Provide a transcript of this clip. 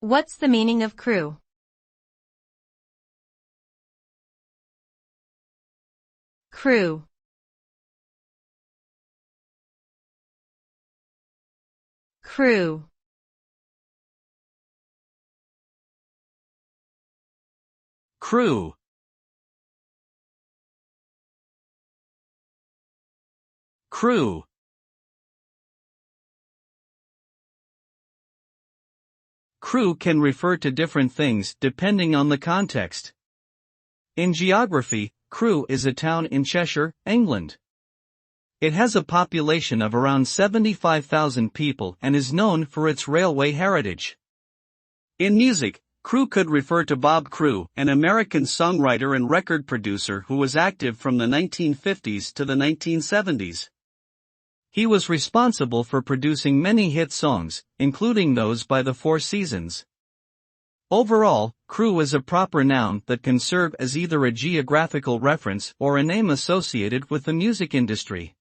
What's the meaning of Crewe? Crewe. Crewe. Crewe. Crewe. Crewe can refer to different things depending on the context. In geography, Crewe is a town in Cheshire, England. It has a population of around 75,000 people and is known for its railway heritage. In music, Crewe could refer to Bob Crewe, an American songwriter and record producer who was active from the 1950s to the 1970s. He was responsible for producing many hit songs, including those by the Four Seasons. Overall, Crewe is a proper noun that can serve as either a geographical reference or a name associated with the music industry.